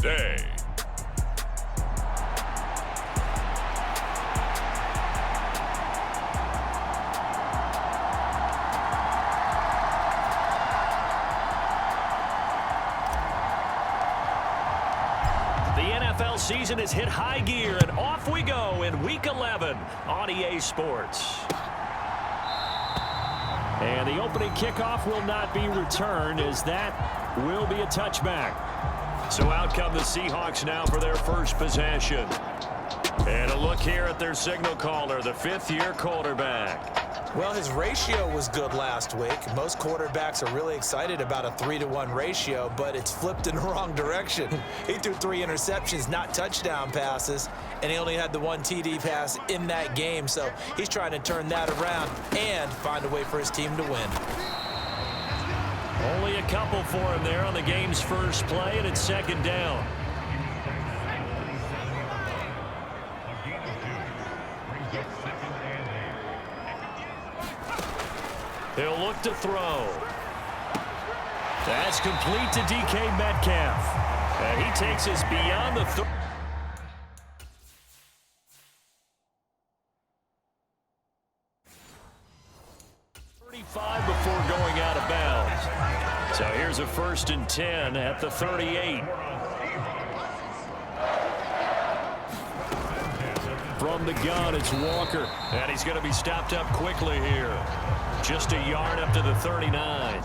today. The NFL season has hit high gear, and off we go in Week 11 on EA Sports. And the opening kickoff will not be returned, as that will be a touchback. So out come the Seahawks now for their first possession. And a look here at their signal caller, the fifth-year quarterback. Well, his ratio was good last week. Most quarterbacks are really excited about a 3-to-1 ratio, but it's flipped in the wrong direction. He threw 3 interceptions, not touchdown passes, and he only had the 1 TD pass in that game. So he's trying to turn that around and find a way for his team to win. Only a couple for him there on the game's first play, and it's second down. He'll look to throw. That's complete to DK Metcalf. And he takes us beyond the 35 before going out of bounds. So here's a 1st and 10 at the 38. From the gun, it's Walker. And he's going to be stopped up quickly here. Just a yard up to the 39.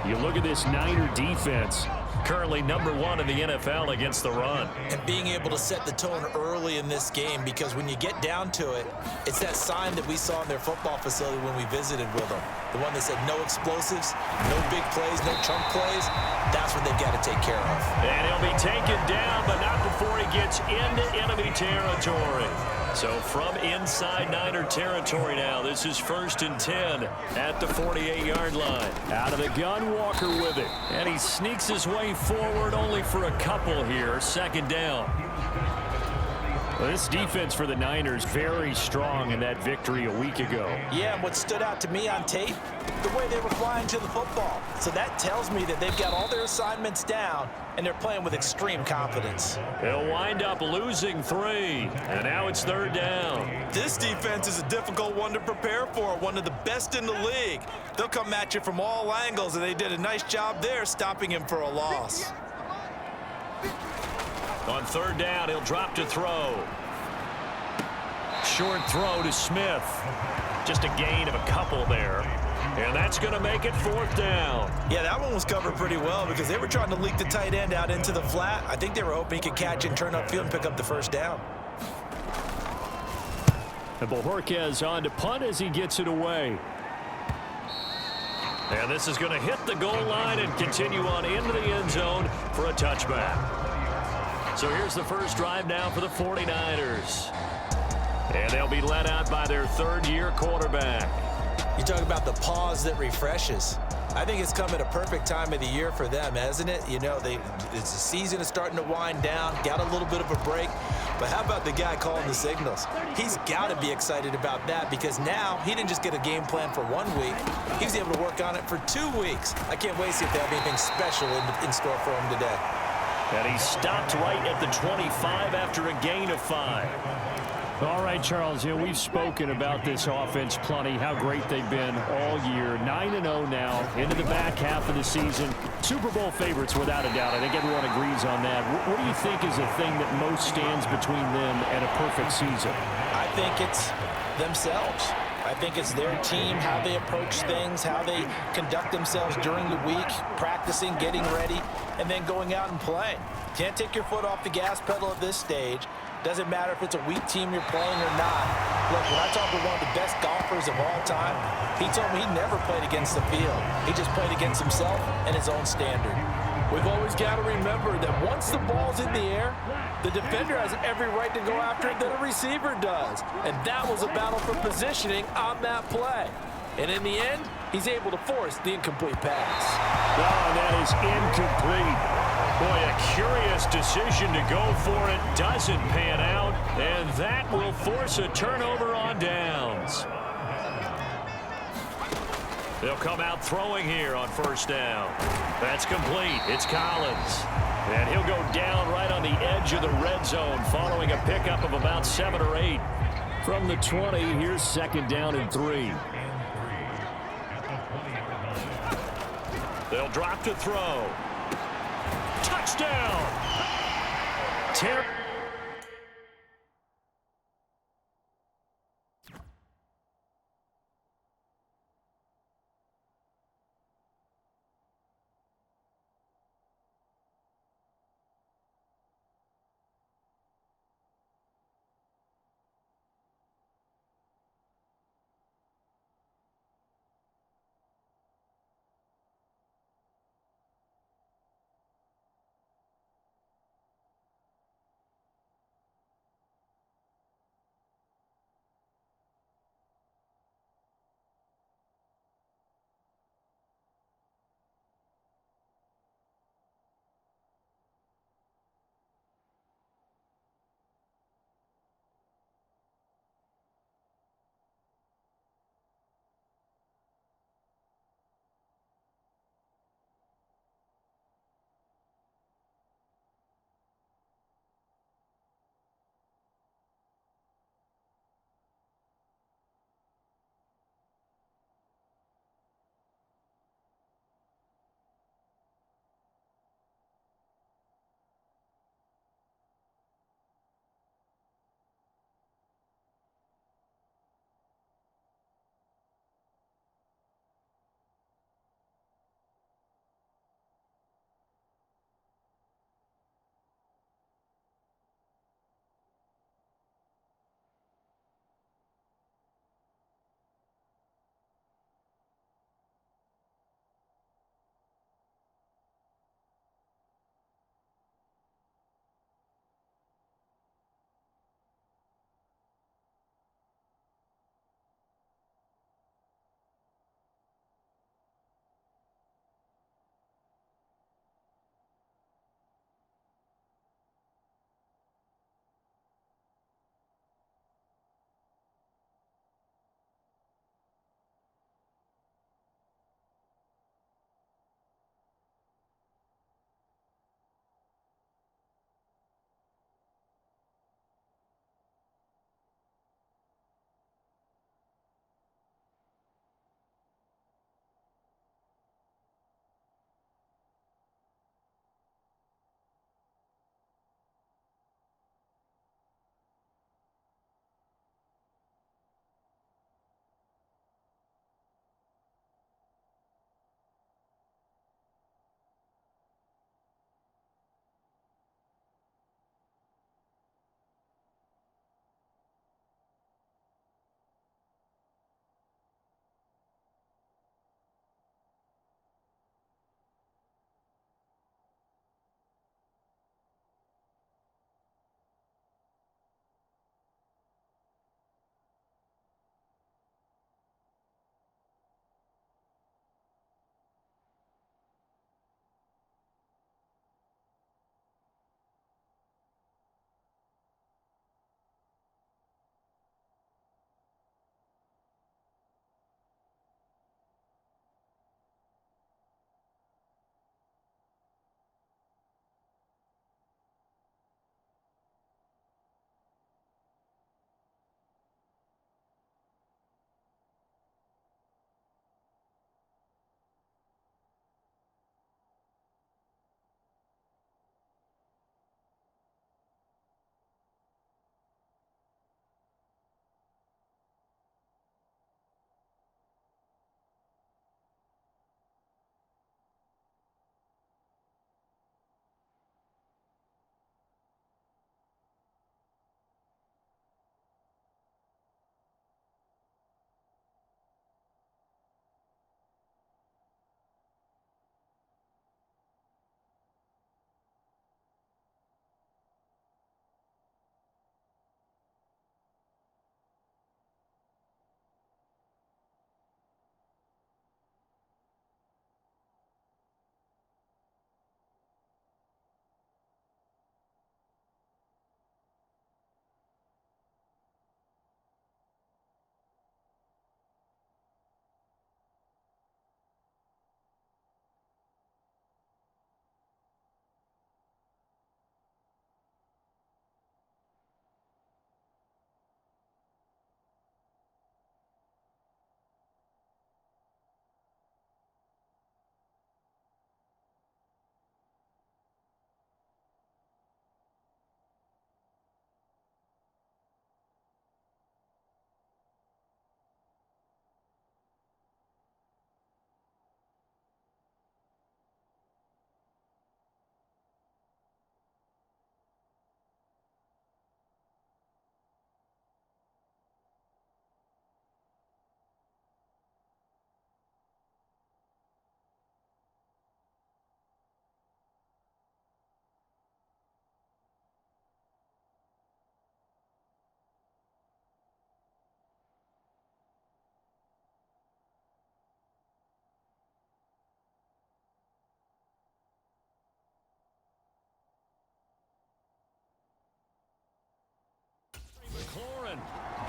You look at this Niner defense. Currently #1 in the NFL against the run. And being able to set the tone early in this game, because when you get down to it, it's that sign that we saw in their football facility when we visited with them. The one that said no explosives, no big plays, no chunk plays. That's what they've got to take care of. And he'll be taken down, but not before he gets into enemy territory. So from inside Niner territory now, this is 1st and 10 at the 48-yard line. Out of the gun, Walker with it. And he sneaks his way forward only for a couple here. 2nd down. Well, this defense for the Niners very strong in that victory a week ago. Yeah, and what stood out to me on tape, the way they were flying to the football. So that tells me that they've got all their assignments down, and they're playing with extreme confidence. They'll wind up losing 3, and now it's 3rd down. This defense is a difficult one to prepare for, one of the best in the league. They'll come at you from all angles, and they did a nice job there stopping him for a loss. On 3rd down, he'll drop to throw. Short throw to Smith. Just a gain of a couple there. And that's going to make it 4th down. Yeah, that one was covered pretty well because they were trying to leak the tight end out into the flat. I think they were hoping he could catch and turn upfield and pick up the 1st down. And Bojorquez on to punt as he gets it away. And this is going to hit the goal line and continue on into the end zone for a touchback. So here's the first drive now for the 49ers. And they'll be led out by their 3rd-year quarterback. You talk about the pause that refreshes. I think it's come at a perfect time of the year for them, hasn't it? You know, the season is starting to wind down, got a little bit of a break. But how about the guy calling the signals? He's got to be excited about that because now he didn't just get a game plan for 1 week. He was able to work on it for 2 weeks. I can't wait to see if they have anything special in store for him today. And he stopped right at the 25 after a gain of 5. All right, Charles, you know, we've spoken about this offense plenty, how great they've been all year. 9-0 now into the back half of the season. Super Bowl favorites without a doubt. I think everyone agrees on that. What do you think is the thing that most stands between them and a perfect season? I think it's themselves. I think it's their team, how they approach things, how they conduct themselves during the week, practicing, getting ready, and then going out and playing. Can't take your foot off the gas pedal at this stage. Doesn't matter if it's a weak team you're playing or not. Look, when I talk to one of the best golfers of all time, he told me he never played against the field. He just played against himself and his own standard. We've always got to remember that once the ball's in the air, the defender has every right to go after it that a receiver does. And that was a battle for positioning on that play. And in the end, he's able to force the incomplete pass. Oh, that is incomplete. Boy, a curious decision to go for it. Doesn't pan out, and that will force a turnover on downs. They'll come out throwing here on first down. That's complete. It's Collins. And he'll go down right on the edge of the red zone following a pickup of about 7 or 8. From the 20, here's second down and 3. They'll drop to throw. Touchdown!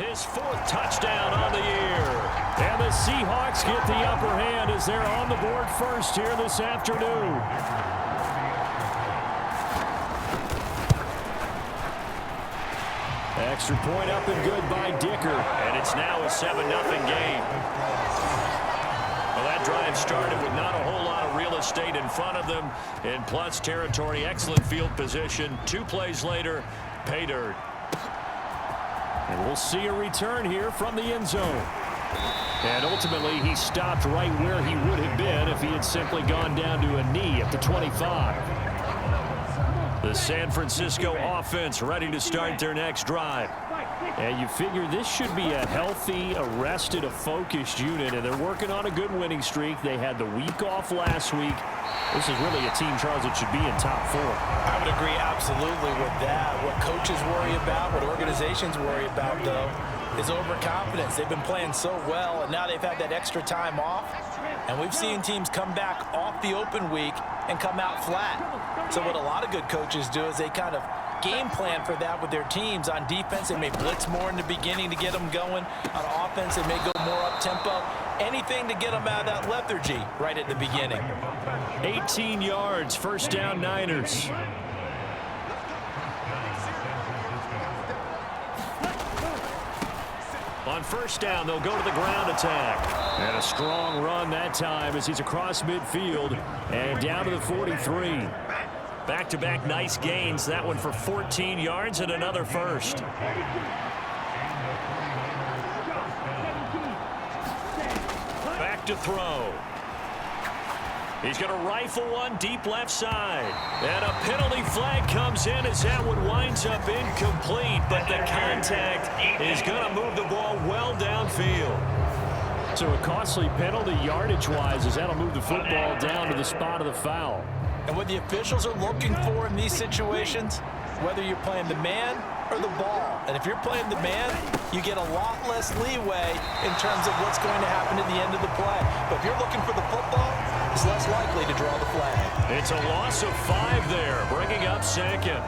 His 4th touchdown on the year. And the Seahawks get the upper hand as they're on the board first here this afternoon. Extra point up and good by Dicker. And it's now a 7-0 game. Well, that drive started with not a whole lot of real estate in front of them. In plus territory, excellent field position. 2 plays later, pay dirt. And we'll see a return here from the end zone. And ultimately, he stopped right where he would have been if he had simply gone down to a knee at the 25. The San Francisco offense ready to start their next drive. And you figure this should be a healthy, arrested, a focused unit, and they're working on a good winning streak. They had the week off last week. This is really a team, Charles, that should be in top 4. I would agree absolutely with that. What coaches worry about, what organizations worry about, though, is overconfidence. They've been playing so well, and now they've had that extra time off. And we've seen teams come back off the open week and come out flat. So what a lot of good coaches do is they kind of game plan for that with their teams. On defense, they may blitz more in the beginning to get them going. On offense, they may go more up-tempo. Anything to get them out of that lethargy right at the beginning. 18 yards, first down Niners. On first down, they'll go to the ground attack. And a strong run that time as he's across midfield and down to the 43. Back-to-back nice gains. That one for 14 yards and another first. Back to throw. He's going to rifle one deep left side. And a penalty flag comes in as that one winds up incomplete. But the contact is going to move the ball well downfield. So a costly penalty yardage-wise as that'll move the football down to the spot of the foul. And what the officials are looking for in these situations, whether you're playing the man or the ball. And if you're playing the man, you get a lot less leeway in terms of what's going to happen at the end of the play. But if you're looking for the football, it's less likely to draw the flag. It's a loss of 5 there, bringing up second.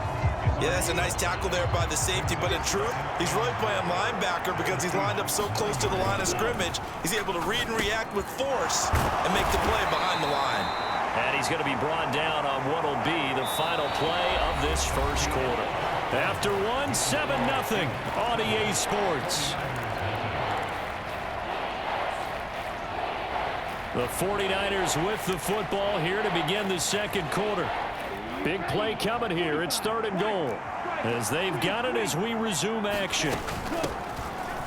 Yeah, that's a nice tackle there by the safety, but in truth, he's really playing linebacker because he's lined up so close to the line of scrimmage. He's able to read and react with force and make the play behind the line. And he's going to be brought down on what will be the final play of this first quarter. After 7-0 on EA Sports. The 49ers with the football here to begin the second quarter. Big play coming here. It's 3rd and goal. As they've got it as we resume action.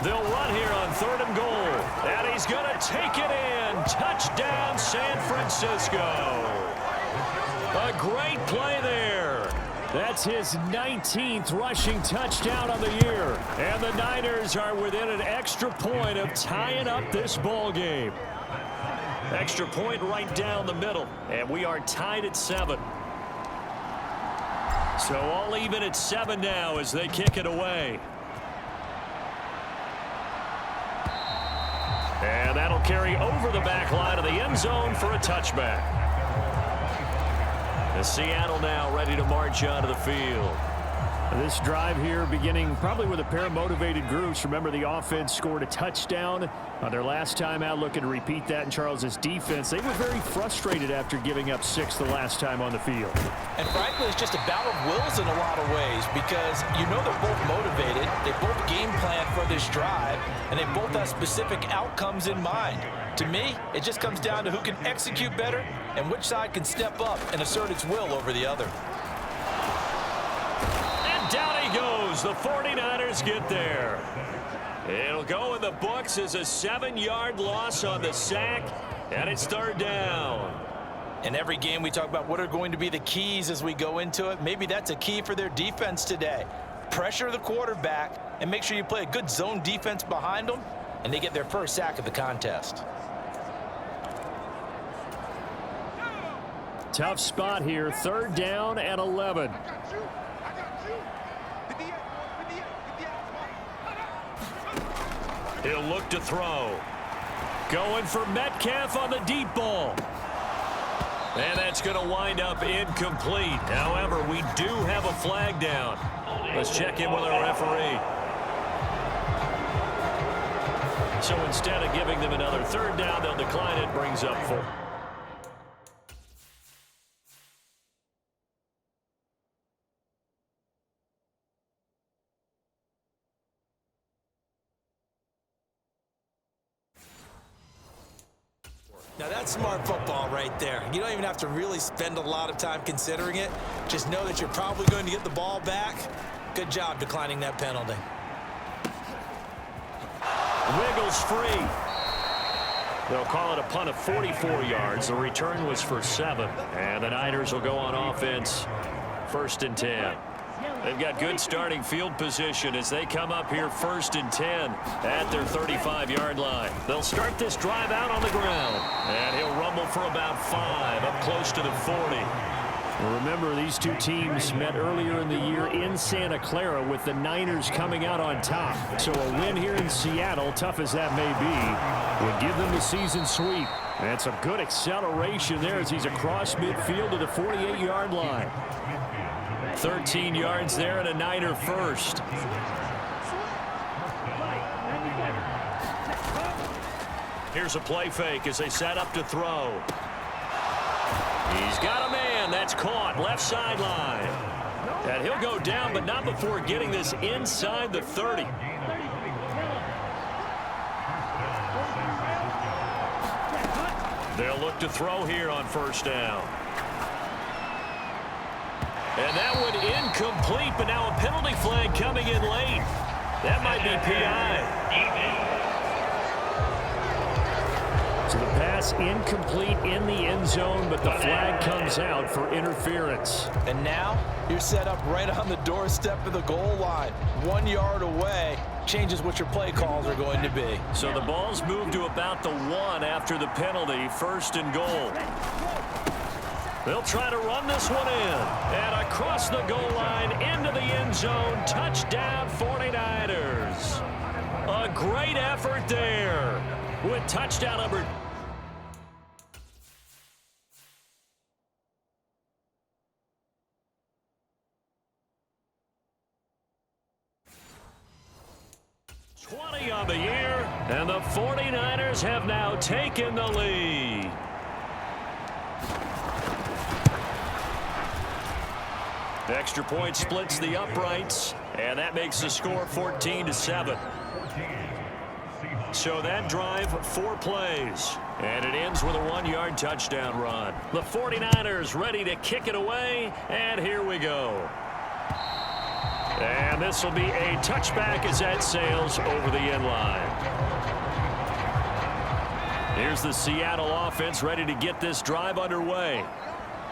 They'll run here on 3rd and goal. And he's going to take it in. Touchdown, San Francisco. A great play there. That's his 19th rushing touchdown of the year. And the Niners are within an extra point of tying up this ball game. Extra point right down the middle. And we are tied at 7. So all even at 7 now as they kick it away. And that'll carry over the back line of the end zone for a touchback. And Seattle now ready to march onto the field. This drive here beginning probably with a pair of motivated groups. Remember, the offense scored a touchdown on their last time out, looking to repeat that in Charles's defense. They were very frustrated after giving up 6 the last time on the field. And frankly, it's just a battle of wills in a lot of ways because you know they're both motivated. They both game plan for this drive, and they both have specific outcomes in mind. To me, it just comes down to who can execute better and which side can step up and assert its will over the other. Down he goes. The 49ers get there. It'll go in the books as a 7-yard loss on the sack, and it's 3rd down. In every game, we talk about what are going to be the keys as we go into it. Maybe that's a key for their defense today. Pressure the quarterback and make sure you play a good zone defense behind them, and they get their first sack of the contest. Tough spot here. 3rd down and 11. He'll look to throw. Going for Metcalf on the deep ball. And that's going to wind up incomplete. However, we do have a flag down. Let's check in with our referee. So instead of giving them another third down, they'll decline it. Brings up 4. Now that's smart football right there. You don't even have to really spend a lot of time considering it. Just know that you're probably going to get the ball back. Good job declining that penalty. Wiggles free. They'll call it a punt of 44 yards. The return was for 7. And the Niners will go on offense. 1st and 10. They've got good starting field position as they come up here 1st and 10 at their 35-yard line. They'll start this drive out on the ground. And he'll rumble for about 5 up close to the 40. Remember, these two teams met earlier in the year in Santa Clara with the Niners coming out on top. So a win here in Seattle, tough as that may be, would give them the season sweep. And some good acceleration there as he's across midfield to the 48-yard line. 13 yards there and a Niner first. Here's a play fake as they set up to throw. He's got a man. That's caught. Left sideline. And he'll go down, but not before getting this inside the 30. They'll look to throw here on 1st down. And that one incomplete, but now a penalty flag coming in late. That might be PI. So the pass incomplete in the end zone, but the flag comes out for interference. And now you're set up right on the doorstep of the goal line. 1 yard away changes what your play calls are going to be. So the ball's moved to about the 1 after the penalty. 1st and goal. They'll try to run this one in. And across the goal line into the end zone. Touchdown 49ers. A great effort there with touchdown number 20 on the year. And the 49ers have now taken the lead. The extra point splits the uprights, and that makes the score 14-7. So that drive, 4 plays, and it ends with a 1-yard touchdown run. The 49ers ready to kick it away, and here we go. And this will be a touchback as that sails over the end line. Here's the Seattle offense ready to get this drive underway.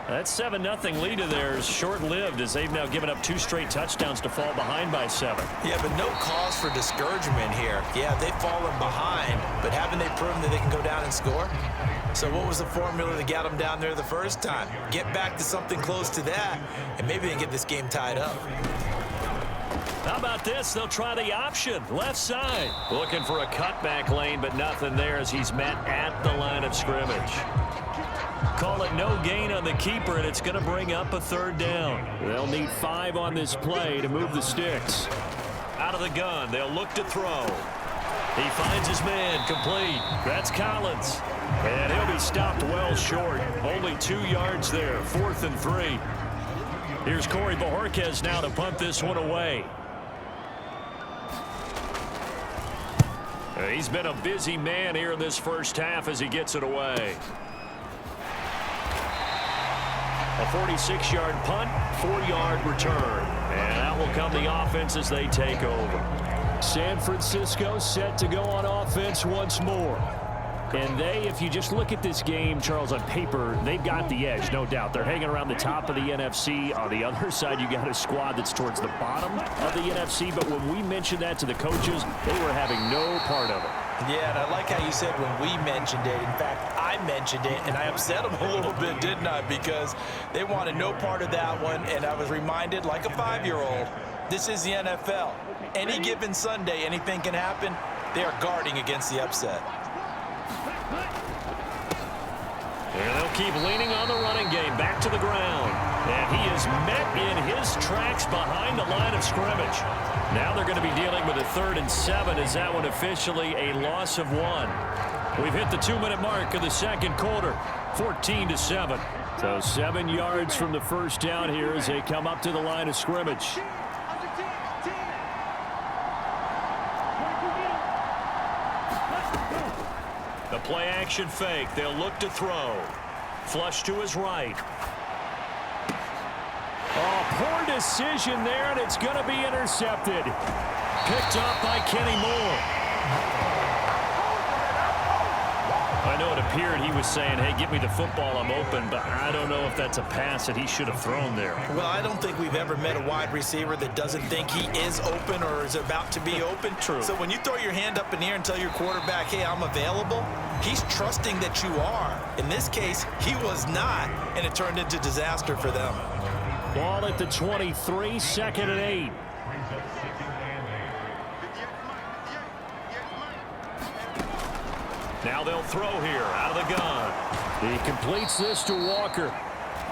That 7-0 lead of theirs short-lived as they've now given up 2 straight touchdowns to fall behind by 7. Yeah, but no cause for discouragement here. Yeah, they've fallen behind, but haven't they proven that they can go down and score? So what was the formula that got them down there the first time? Get back to something close to that, and maybe they can get this game tied up. How about this? They'll try the option. Left side. Looking for a cutback lane, but nothing there as he's met at the line of scrimmage. Call it no gain on the keeper, and it's going to bring up a 3rd down. They'll need 5 on this play to move the sticks. Out of the gun, they'll look to throw. He finds his man, complete. That's Collins. And he'll be stopped well short. Only 2 yards there, 4th and 3. Here's Corey Bojorquez now to punt this one away. He's been a busy man here in this first half as he gets it away. A 46-yard punt, 4-yard return. And that will come the offense as they take over. San Francisco set to go on offense once more. And they, if you just look at this game, Charles, on paper, they've got the edge, no doubt. They're hanging around the top of the NFC. On the other side, you got a squad that's towards the bottom of the NFC. But when we mentioned that to the coaches, they were having no part of it. Yeah, and I like how you said when we mentioned it. In fact, I mentioned it, and I upset them a little bit, didn't I? Because they wanted no part of that one, and I was reminded, like a 5-year-old, this is the NFL. Any given Sunday, anything can happen. They are guarding against the upset. And they'll keep leaning on the running game. Back to the ground. And he is met in his tracks behind the line of scrimmage. Now they're going to be dealing with a 3rd and 7 as that one officially a loss of 1. We've hit the 2-minute mark of the second quarter, 14-7. So 7 yards from the first down here as they come up to the line of scrimmage. The play action fake. They'll look to throw. Flush to his right. Oh, poor decision there, and it's going to be intercepted. Picked up by Kenny Moore. I know it appeared he was saying, hey, give me the football, I'm open, but I don't know if that's a pass that he should have thrown there. Well, I don't think we've ever met a wide receiver that doesn't think he is open or is about to be open. True. So when you throw your hand up in the air and tell your quarterback, hey, I'm available, he's trusting that you are. In this case, he was not, and it turned into disaster for them. Ball at the 23, 2nd and 8. Now they'll throw here out of the gun. He completes this to Walker.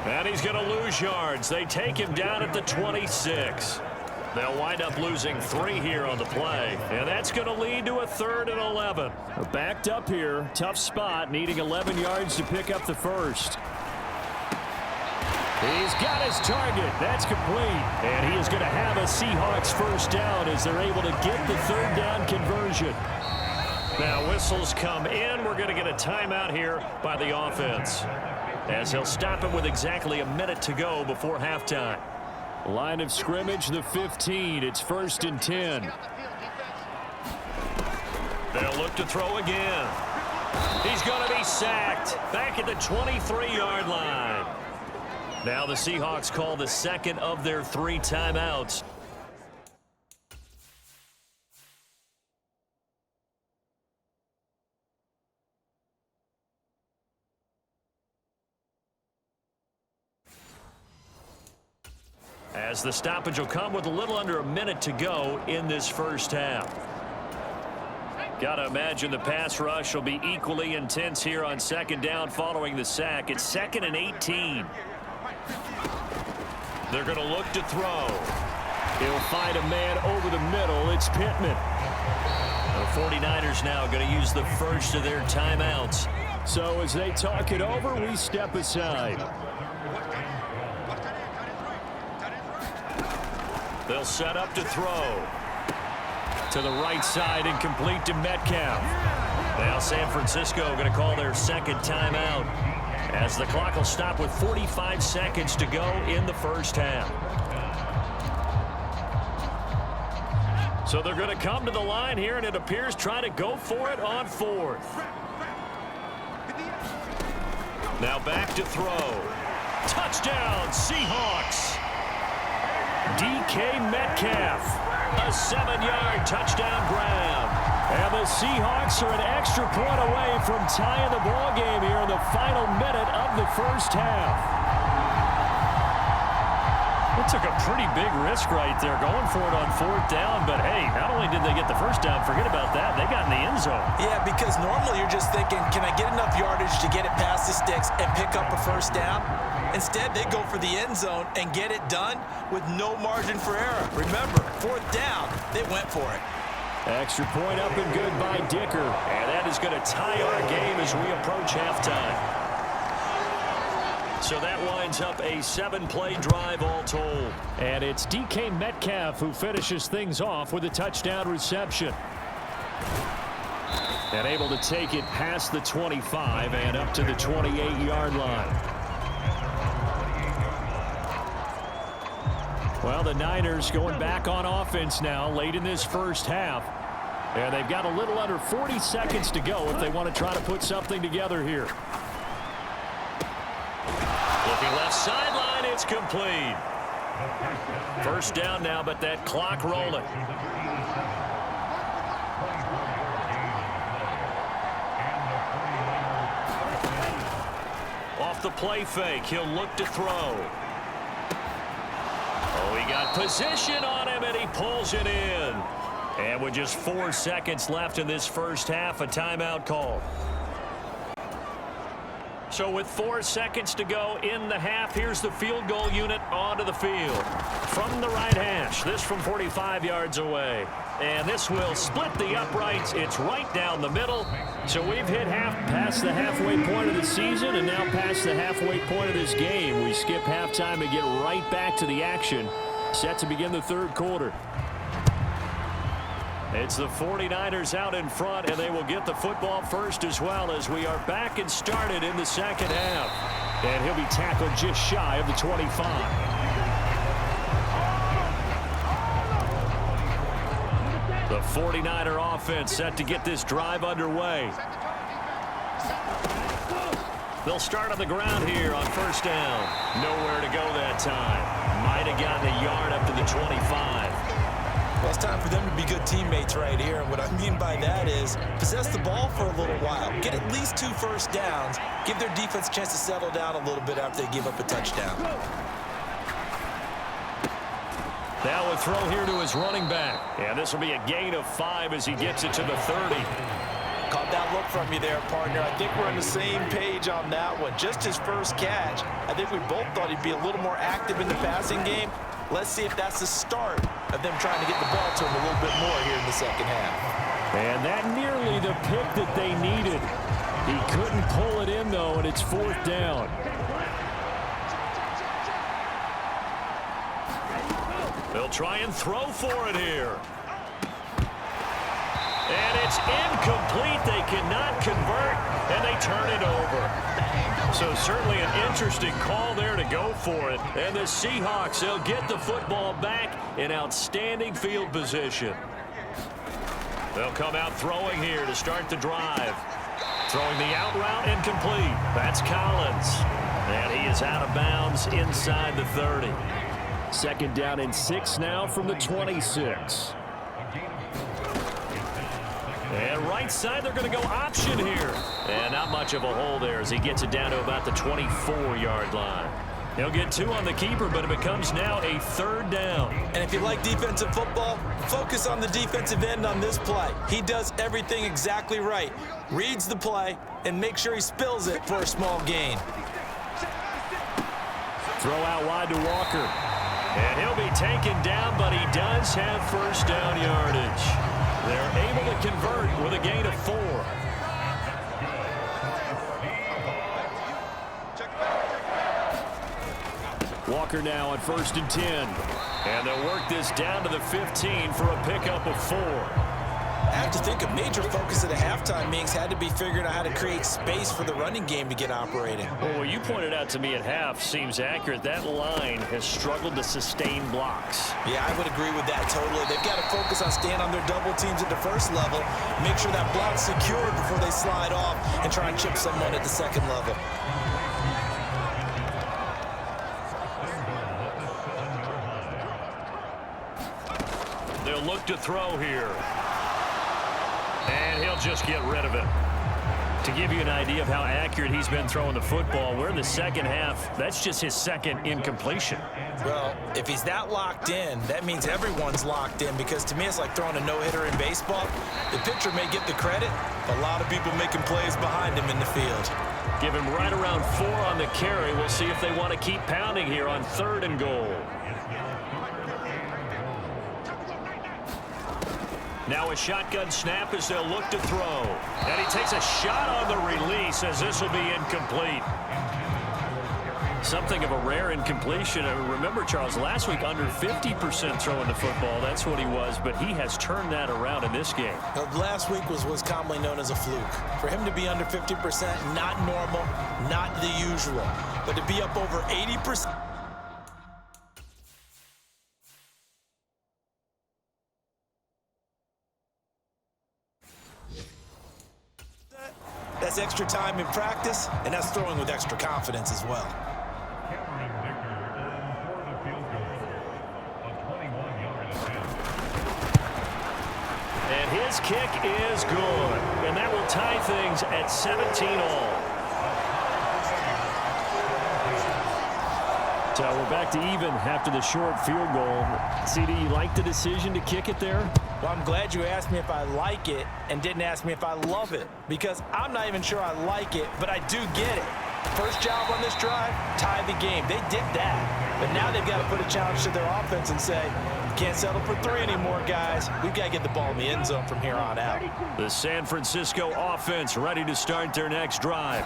And he's going to lose yards. They take him down at the 26. They'll wind up losing 3 here on the play. And that's going to lead to a 3rd and 11. Backed up here. Tough spot. Needing 11 yards to pick up the first. He's got his target. That's complete. And he is going to have a Seahawks first down as they're able to get the 3rd down conversion. Now whistles come in. We're going to get a timeout here by the offense, as he'll stop it with exactly a minute to go before halftime. Line of scrimmage, the 15. It's 1st and 10. They'll look to throw again. He's going to be sacked back at the 23-yard line. Now the Seahawks call the 2nd of their 3 timeouts. As the stoppage will come with a little under a minute to go in this first half. Got to imagine the pass rush will be equally intense here on 2nd down following the sack. It's 2nd and 18. They're going to look to throw. He'll find a man over the middle. It's Pittman. The 49ers now going to use the first of their timeouts. So as they talk it over, we step aside. They'll set up to throw. To the right side and complete to Metcalf. Now San Francisco going to call their 2nd timeout, as the clock will stop with 45 seconds to go in the first half. So they're going to come to the line here, and it appears trying to go for it on 4th. Now back to throw. Touchdown, Seahawks. DK Metcalf, a 7-yard touchdown grab. And the Seahawks are an extra point away from tying the ball game here in the final minute of the first half. It took a pretty big risk right there going for it on 4th down, but hey, not only did they get the first down, forget about that, they got in the end zone. Yeah, because normally you're just thinking, can I get enough yardage to get it past the sticks and pick up a first down? Instead, they go for the end zone and get it done with no margin for error. Remember, 4th down, they went for it. Extra point up and good by Dicker. And that is going to tie our game as we approach halftime. So that winds up a 7-play drive all told. And it's DK Metcalf who finishes things off with a touchdown reception. And able to take it past the 25 and up to the 28-yard line. Well, the Niners going back on offense now late in this first half. And they've got a little under 40 seconds to go if they want to try to put something together here. Looking left sideline, it's complete. First down now, but that clock rolling. Off the play fake, he'll look to throw. Oh, he got position on him, and he pulls it in. And with just 4 seconds left in this first half, a timeout call. So with 4 seconds to go in the half, here's the field goal unit onto the field. From the right hash, this from 45 yards away. And this will split the uprights. It's right down the middle. So we've hit past the halfway point of the season and now past the halfway point of this game. We skip halftime and get right back to the action. Set to begin the third quarter. It's the 49ers out in front, and they will get the football first as well as we are back and started in the second half. And he'll be tackled just shy of the 25. The 49er offense set to get this drive underway. They'll start on the ground here on first down. Nowhere to go that time. Might have gotten a yard up to the 25. Well, it's time for them to be good teammates right here. And what I mean by that is possess the ball for a little while. Get at least 2 first downs. Give their defense a chance to settle down a little bit after they give up a touchdown. Now a throw here to his running back. And this will be a gain of 5 as he gets it to the 30. Caught that look from you there, partner. I think we're on the same page on that one. Just his first catch. I think we both thought he'd be a little more active in the passing game. Let's see if that's the start of them trying to get the ball to him a little bit more here in the second half. And that nearly the pick that they needed. He couldn't pull it in, though, and it's 4th down. They'll try and throw for it here. And it's incomplete. They cannot convert, and they turn it over. So certainly an interesting call there to go for it. And the Seahawks, they'll get the football back in outstanding field position. They'll come out throwing here to start the drive. Throwing the out route incomplete. That's Collins. And he is out of bounds inside the 30. Second down and 6 now from the 26. And right side, they're going to go option here. And not much of a hole there as he gets it down to about the 24-yard line. He'll get 2 on the keeper, but it becomes now a 3rd down. And if you like defensive football, focus on the defensive end on this play. He does everything exactly right. Reads the play and make sure he spills it for a small gain. Throw out wide to Walker. And he'll be taken down, but he does have first down yardage. They're able to convert with a gain of 4. Walker now on 1st and 10. And they'll work this down to the 15 for a pickup of 4. I have to think a major focus of the halftime meetings had to be figuring out how to create space for the running game to get operating. Well, what you pointed out to me at half seems accurate. That line has struggled to sustain blocks. Yeah, I would agree with that totally. They've got to focus on staying on their double teams at the first level, make sure that block's secured before they slide off and try and chip someone at the second level. They'll look to throw here. And he'll just get rid of it. To give you an idea of how accurate he's been throwing the football, we're in the second half. That's just his second incompletion. Well, if he's that locked in, that means everyone's locked in, because to me it's like throwing a no-hitter in baseball. The pitcher may get the credit, but a lot of people making plays behind him in the field. Give him right around 4 on the carry. We'll see if they want to keep pounding here on 3rd and goal. Now a shotgun snap as they'll look to throw. And he takes a shot on the release as this will be incomplete. Something of a rare incompletion. Remember, Charles, last week under 50% throwing the football. That's what he was, but he has turned that around in this game. Now, last week was commonly known as a fluke. For him to be under 50%, not normal, not the usual. But to be up over 80%. That's extra time in practice, and that's throwing with extra confidence as well. And his kick is good. And that will tie things at 17-all. So we're back to even after the short field goal. CD, you like the decision to kick it there? Well, I'm glad you asked me if I like it and didn't ask me if I love it, because I'm not even sure I like it, but I do get it. First job on this drive, tie the game. They did that. But now they've got to put a challenge to their offense and say, can't settle for 3 anymore, guys. We've got to get the ball in the end zone from here on out. The San Francisco offense ready to start their next drive.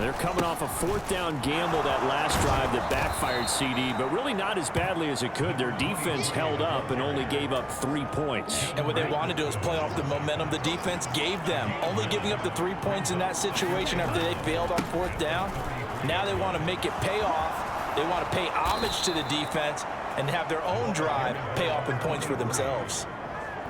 They're coming off a 4th down gamble that last drive that backfired, CD, but really not as badly as it could. Their defense held up and only gave up 3 points. And what they want to do is play off the momentum the defense gave them. Only giving up the 3 points in that situation after they failed on 4th down. Now they want to make it pay off. They want to pay homage to the defense and have their own drive pay off in points for themselves.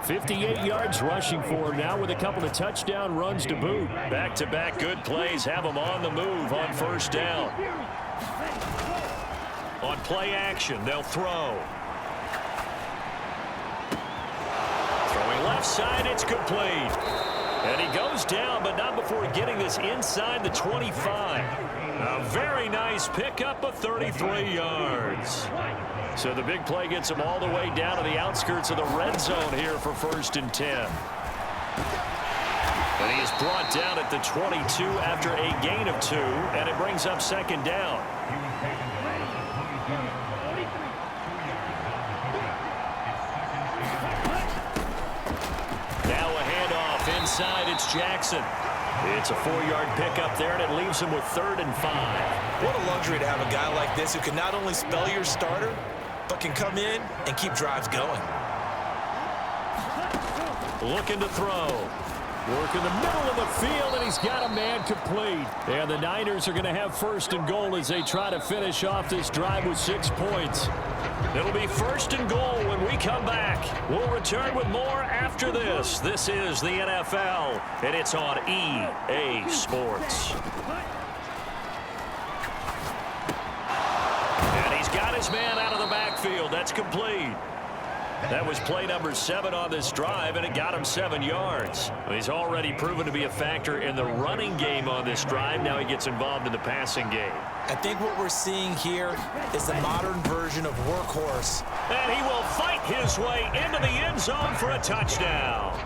58 yards rushing for him now with a couple of touchdown runs to boot. Back-to-back good plays have them on the move on 1st down. On play action, they'll throw. Throwing left side, it's complete. And he goes down, but not before getting this inside the 25. A very nice pickup of 33 yards. So the big play gets him all the way down to the outskirts of the red zone here for 1st and 10. And he is brought down at the 22 after a gain of 2, and it brings up 2nd down. Now a handoff inside, it's Jackson. It's a 4-yard pickup there, and it leaves him with 3rd and 5. What a luxury to have a guy like this who can not only spell your starter, but can come in and keep drives going. Looking to throw. Work in the middle of the field, and he's got a man complete. And the Niners are going to have 1st and goal as they try to finish off this drive with 6 points. It'll be 1st and goal when we come back. We'll return with more after this. This is the NFL, and it's on EA Sports. And he's got his man out of the backfield. That's complete. That was play number 7 on this drive, and it got him 7 yards. He's already proven to be a factor in the running game on this drive. Now he gets involved in the passing game. I think what we're seeing here is the modern version of workhorse. And he will fight his way into the end zone for a touchdown.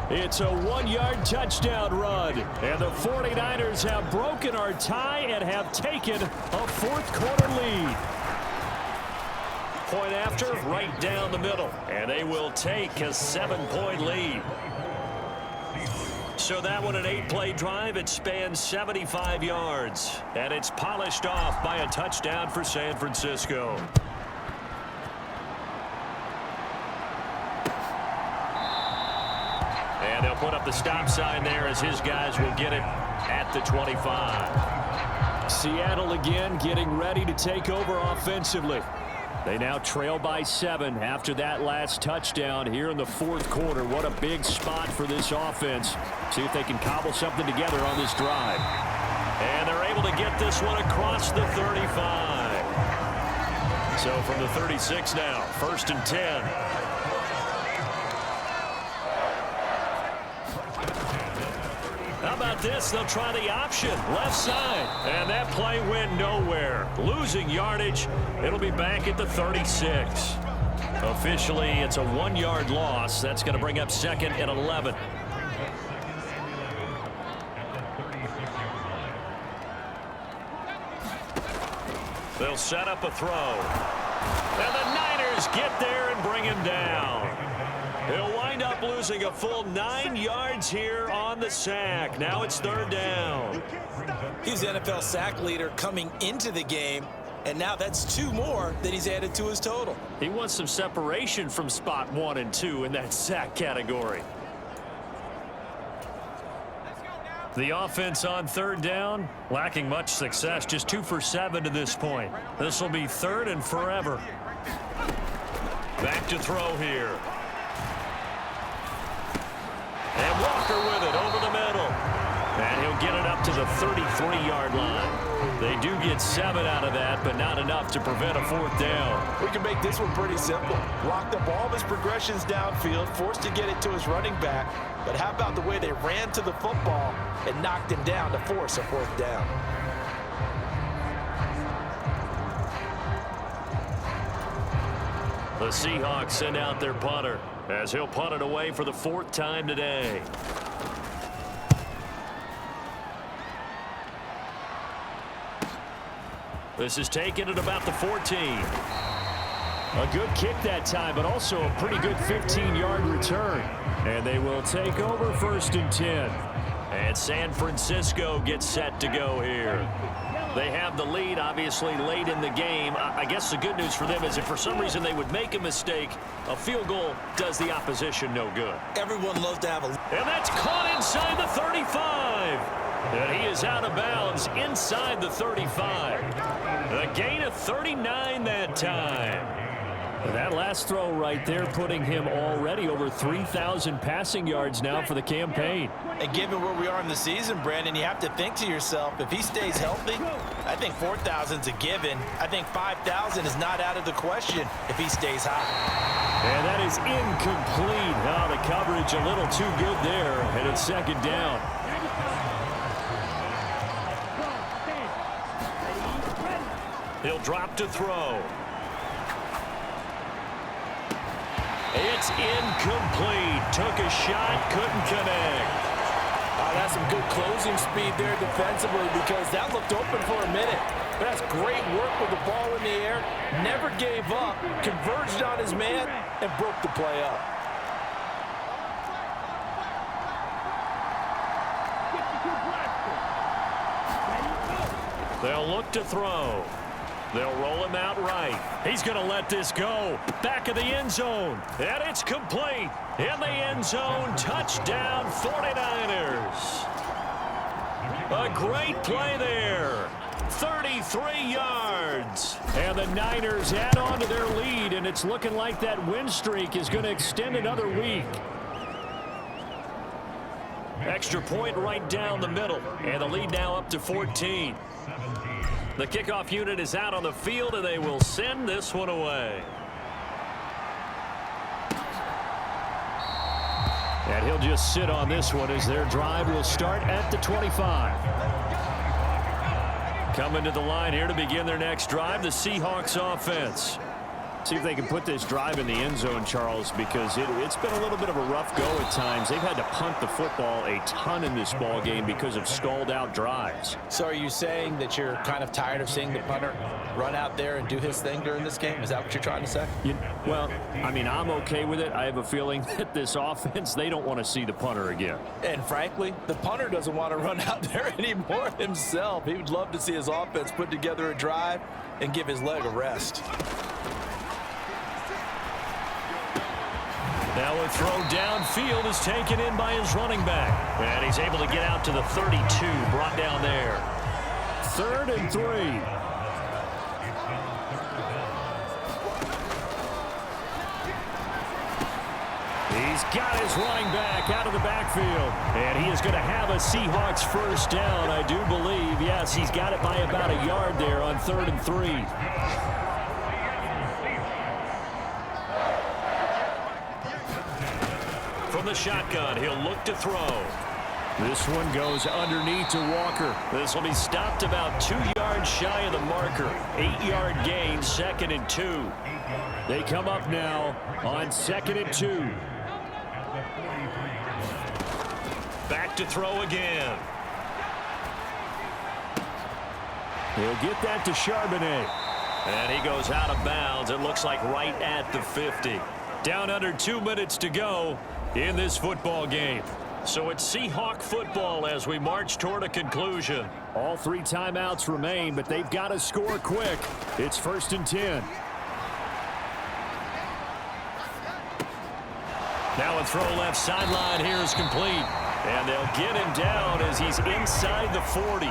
It's a 1-yard touchdown run. And the 49ers have broken our tie and have taken a 4th quarter lead. Point after, right down the middle. And they will take a 7-point lead. So that one, an 8-play drive. It spans 75 yards. And it's polished off by a touchdown for San Francisco. And they'll put up the stop sign there as his guys will get it at the 25. Seattle again getting ready to take over offensively. They now trail by 7 after that last touchdown here in the 4th quarter. What a big spot for this offense. See if they can cobble something together on this drive. And they're able to get this one across the 35. So from the 36 now, 1st and 10. How about this? They'll try the option, left side. And that play went nowhere. Losing yardage. It'll be back at the 36. Officially, it's a 1-yard loss. That's going to bring up 2nd and 11. They'll set up a throw. And the Niners get there and bring him down. He'll wind up losing a full 9 yards here on the sack. Now it's 3rd down. He's the NFL sack leader coming into the game, and now that's 2 more that he's added to his total. He wants some separation from spot 1 and 2 in that sack category. The offense on 3rd down, lacking much success, just 2 for 7 to this point. This will be 3rd and forever. Back to throw here. And Walker with it over the middle. And he'll get it up to the 33-yard line. They do get 7 out of that, but not enough to prevent a 4th down. We can make this one pretty simple. Locked up all of his progressions downfield, forced to get it to his running back. But how about the way they ran to the football and knocked him down to force a 4th down? The Seahawks send out their punter as he'll punt it away for the 4th time today. This is taken at about the 14. A good kick that time, but also a pretty good 15-yard return. And they will take over 1st and 10. And San Francisco gets set to go here. They have the lead, obviously, late in the game. I guess the good news for them is if for some reason they would make a mistake, a field goal does the opposition no good. Everyone loves to have a... And that's caught inside the 35. And he is out of bounds inside the 35. A gain of 39 that time. That last throw right there putting him already over 3,000 passing yards now for the campaign. And given where we are in the season, Brandon, you have to think to yourself, if he stays healthy, I think 4,000's a given. I think 5,000 is not out of the question if he stays high. And that is incomplete. Oh, the coverage a little too good there, and it's 2nd down. He'll drop to throw. It's incomplete. Took a shot, couldn't connect. That's some good closing speed there defensively because that looked open for a minute. But that's great work with the ball in the air. Never gave up, converged on his man, and broke the play up. They'll look to throw. They'll roll him out right. He's going to let this go. Back of the end zone. And it's complete. In the end zone. Touchdown 49ers. A great play there. 33 yards. And the Niners add on to their lead, and it's looking like that win streak is going to extend another week. Extra point right down the middle. And the lead now up to 14. The kickoff unit is out on the field, and they will send this one away. And he'll just sit on this one as their drive will start at the 25. Coming to the line here to begin their next drive, the Seahawks offense. See if they can put this drive in the end zone, Charles, because it's been a little bit of a rough go at times. They've had to punt the football a ton in this ball game because of stalled-out drives. So are you saying that you're kind of tired of seeing the punter run out there and do his thing during this game? Is that what you're trying to say? Well, I mean, I'm okay with it. I have a feeling that this offense, they don't want to see the punter again. And frankly, the punter doesn't want to run out there anymore himself. He would love to see his offense put together a drive and give his leg a rest. Now a throw downfield is taken in by his running back. And he's able to get out to the 32, brought down there. 3rd and 3. He's got his running back out of the backfield. And he is going to have a Seahawks 1st down, I do believe. Yes, he's got it by about a yard there on 3rd and 3. From the shotgun, he'll look to throw. This one goes underneath to Walker. This will be stopped about 2 yards shy of the marker. 8-yard gain, 2nd and 2. They come up now on 2nd and 2. Back to throw again. He'll get that to Charbonnet. And he goes out of bounds. It looks like right at the 50. Down under 2 minutes to go in this football game. So it's Seahawk football as we march toward a conclusion. All 3 timeouts remain, but they've got to score quick. It's 1st and 10. Now a throw left sideline here is complete. And they'll get him down as he's inside the 40.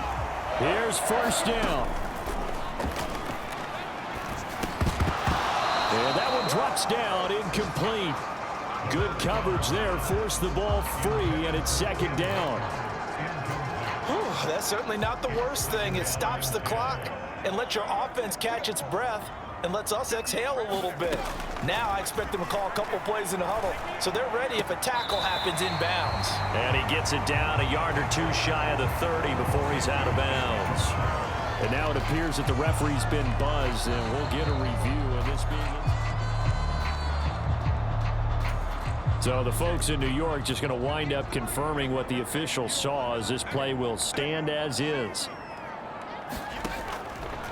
Here's 1st down. And that one drops down, incomplete. Good coverage there, forced the ball free, and it's 2nd down. Whew, that's certainly not the worst thing. It stops the clock and lets your offense catch its breath and lets us exhale a little bit. Now I expect them to call a couple plays in the huddle, so they're ready if a tackle happens inbounds. And he gets it down a yard or 2 shy of the 30 before he's out of bounds. And now it appears that the referee's been buzzed, and we'll get a review of this being... So the folks in New York just going to wind up confirming what the official saw as this play will stand as is.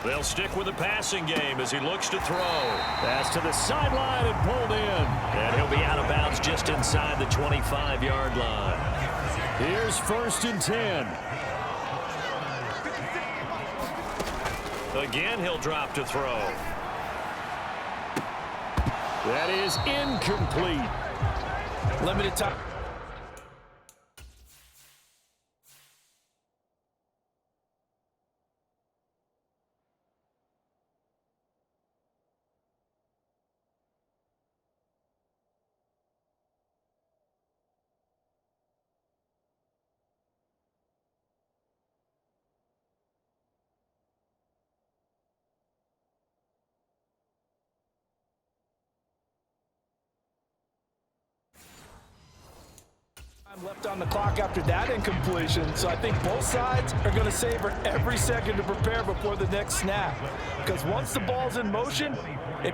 They'll stick with the passing game as he looks to throw. Pass to the sideline and pulled in. And he'll be out of bounds just inside the 25-yard line. Here's 1st and 10. Again, he'll drop to throw. That is incomplete. Limited time. Left on the clock after that incompletion, so I think both sides are going to savor every second to prepare before the next snap, because once the ball's in motion, it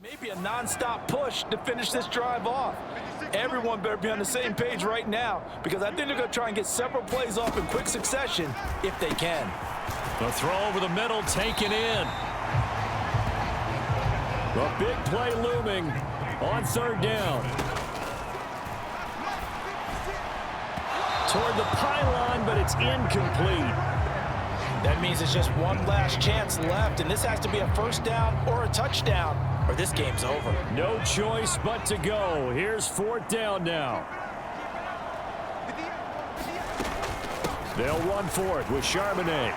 maybe a non-stop push to finish this drive off. Everyone better be on the same page right now, because I think they're going to try and get several plays off in quick succession if they can. The throw over the middle taken in. The big play looming on 3rd down. Toward the pylon, but it's incomplete. That means it's just one last chance left, and this has to be a 1st down or a touchdown, or this game's over. No choice but to go. Here's 4th down now. They'll run for it with Charbonnet.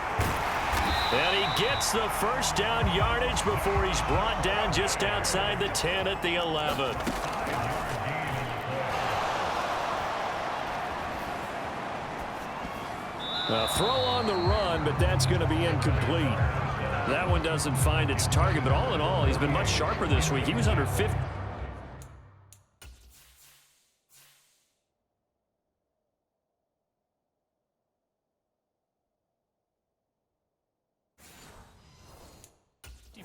And he gets the 1st down yardage before he's brought down just outside the 10 at the 11. A throw on the run, but that's going to be incomplete. That one doesn't find its target, but all in all, he's been much sharper this week. He was under 50.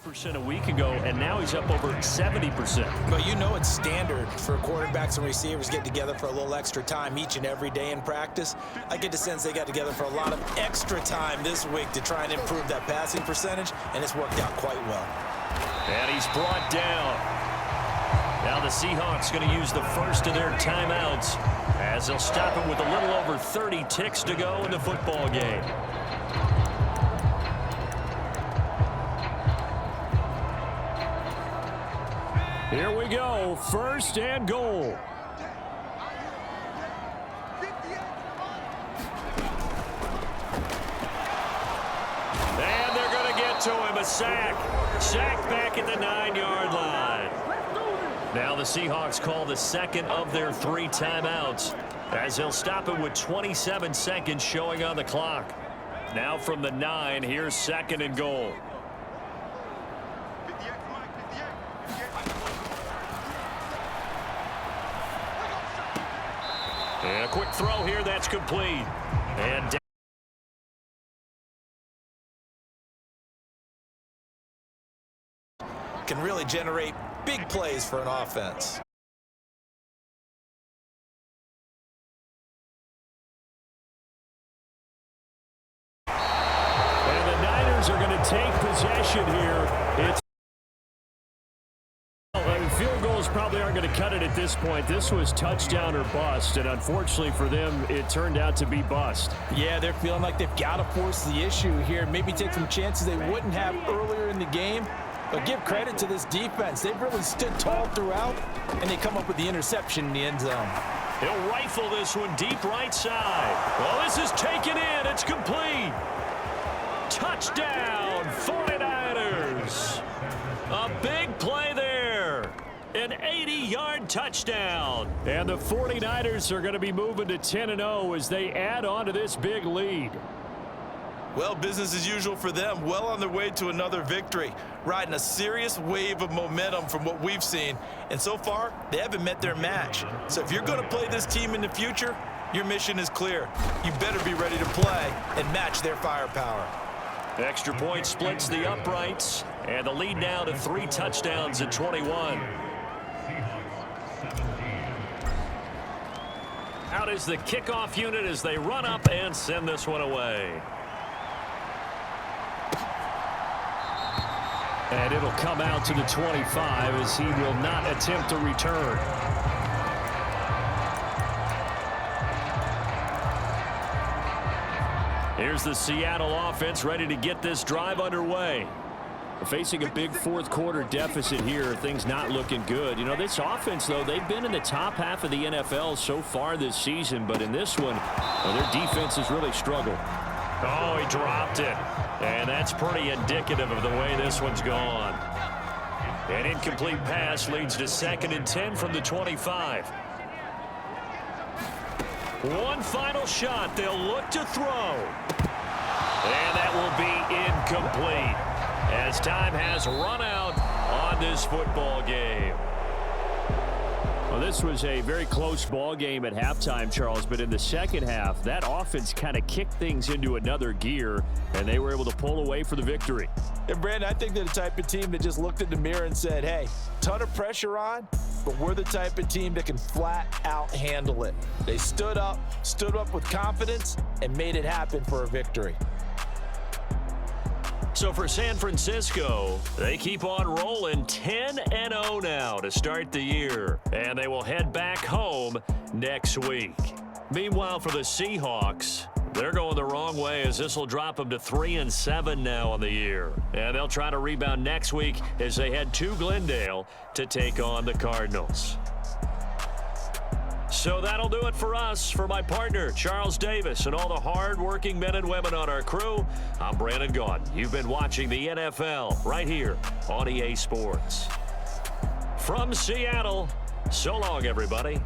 50% a week ago, and now he's up over 70%. But you know it's standard for quarterbacks and receivers to get together for a little extra time each and every day in practice. I get the sense they got together for a lot of extra time this week to try and improve that passing percentage, and it's worked out quite well. And he's brought down. Now the Seahawks going to use the first of their timeouts as they'll stop it with a little over 30 ticks to go in the football game. Here we go, 1st and goal. And they're going to get to him, a sack. Sack back at the 9-yard line. Now the Seahawks call the second of their 3 timeouts as they'll stop it with 27 seconds showing on the clock. Now from the 9, here's 2nd and goal. And a quick throw here, that's complete. And Can really generate big plays for an offense. And the Niners are going to take possession here. Field goals probably aren't going to cut it at this point. This was touchdown or bust, and unfortunately for them, it turned out to be bust. Yeah, they're feeling like they've got to force the issue here. Maybe take some chances they wouldn't have earlier in the game. But give credit to this defense. They've really stood tall throughout, and they come up with the interception in the end zone. He'll rifle this one deep right side. Well, this is taken in. It's complete. Touchdown, 49ers. A big play there. An 80-yard touchdown. And the 49ers are going to be moving to 10-0 as they add on to this big lead. Well, business as usual for them. Well on their way to another victory. Riding a serious wave of momentum from what we've seen. And so far, they haven't met their match. So if you're going to play this team in the future, your mission is clear. You better be ready to play and match their firepower. Extra point splits the uprights. And the lead now to 3 touchdowns at 21. Out is the kickoff unit as they run up and send this one away. And it'll come out to the 25 as he will not attempt to return. Here's the Seattle offense ready to get this drive underway. Facing a big fourth-quarter deficit here, things not looking good. You know, this offense, though, they've been in the top half of the NFL so far this season, but in this one, well, their defense has really struggled. Oh, he dropped it. And that's pretty indicative of the way this one's gone. An incomplete pass leads to 2nd and 10 from the 25. One final shot. They'll look to throw. And that will be incomplete as time has run out on this football game. Well, this was a very close ball game at halftime, Charles, but in the second half, that offense kind of kicked things into another gear, and they were able to pull away for the victory. And, Brandon, I think they're the type of team that just looked in the mirror and said, hey, ton of pressure on, but we're the type of team that can flat out handle it. They stood up with confidence, and made it happen for a victory. So for San Francisco, they keep on rolling 10-0 now to start the year. And they will head back home next week. Meanwhile, for the Seahawks, they're going the wrong way as this will drop them to 3-7 now on the year. And they'll try to rebound next week as they head to Glendale to take on the Cardinals. So that'll do it for us. For my partner, Charles Davis, and all the hard-working men and women on our crew, I'm Brandon Gaudin. You've been watching the NFL right here on EA Sports. From Seattle, so long, everybody.